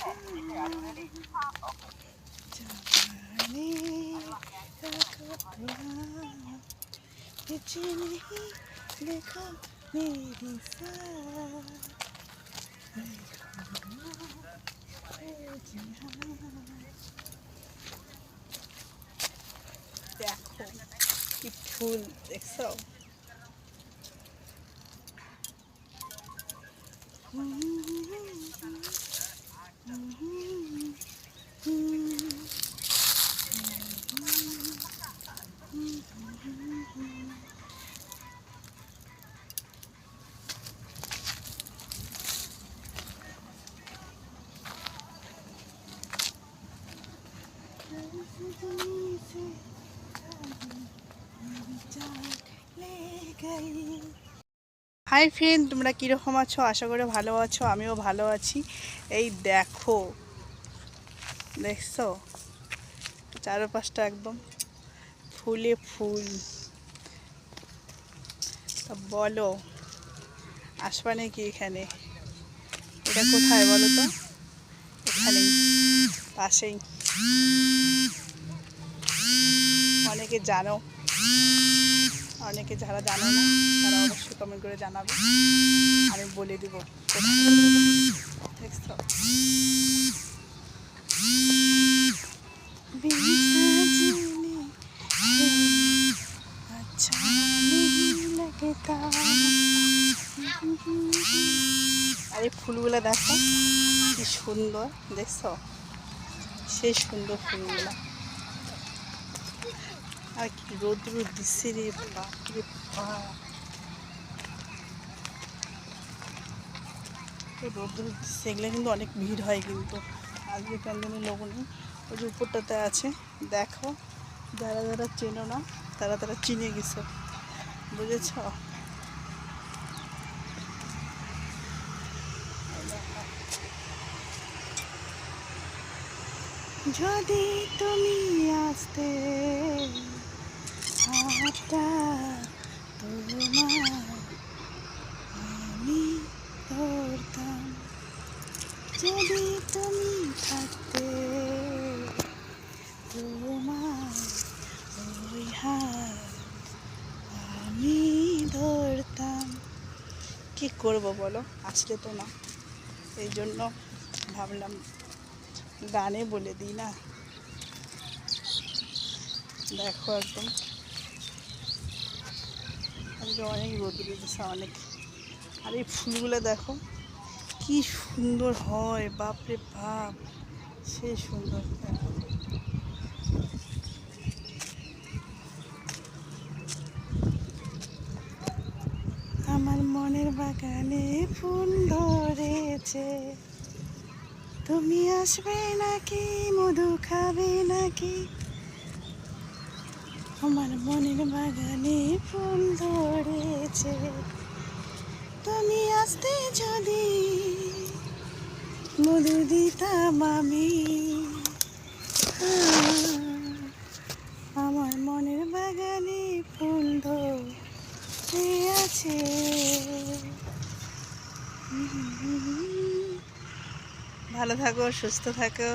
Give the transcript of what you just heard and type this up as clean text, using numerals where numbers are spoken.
जाने का कपड़ा तुझे नहीं देखा मेरी साथ দেখো কি ফুল দেখছো হাই ফ্রেন্ড, তোমরা কীরকম আছো? আশা করি ভালো আছো, আমিও ভালো আছি। এই দেখো, দেখছো চারপাশটা একদম ফুলে ফুল। তা বলো, আসবা নাকি এখানে? এটা কোথায় বলো তো? এখানেই পাশেই। অনেকে জানো, অনেকে যারা জানো না তারা অবশ্যই কমেন্ট করে জানাবে, আমি বলে দিব। দেখছো আচ্ছা লাগতা। আর এই ফুলগুলো দেখো কি সুন্দর, দেখছো সেই সুন্দর ফুলগুলো। আর কি রোদ্র দিচ্ছে রে বাপরে বাপ, রোদ্র দিচ্ছে। এগুলো কিন্তু অনেক ভিড় হয়, কিন্তু আজকে কেমন লোক নেই। ওই যে উপরটাতে আছে দেখো, যারা যারা চেনো না তারা তারা চিনে গেছো, বুঝেছ? যদি তুমি আসতে হাতটা তোমার আমি ধরতাম, যদি তুমি থাকতে তোমার ওই হাত আমি ধরতাম। কি করবো বলো, আসলে তো না, এই জন্য ভাবলাম গানে বলে দিই না। দেখো একদম আজকে অনেক রোদ্র দিচ্ছে, অনেক। আর এই ফুলগুলো দেখো কি সুন্দর হয়, বাপরে বাপ, সে সুন্দর। দেখো আমার মনের বাগানে ফুল ধরেছে, তুমি আসবে নাকি, মধু খাবে নাকি? আমার মনের বাগানে ফুল ধরেছে, তুমি আসতে যদি মধু দিতাম আমি। আমার মনের বাগানে ফুল ধরে আছে। ভালো থাকো, সুস্থ থাকো।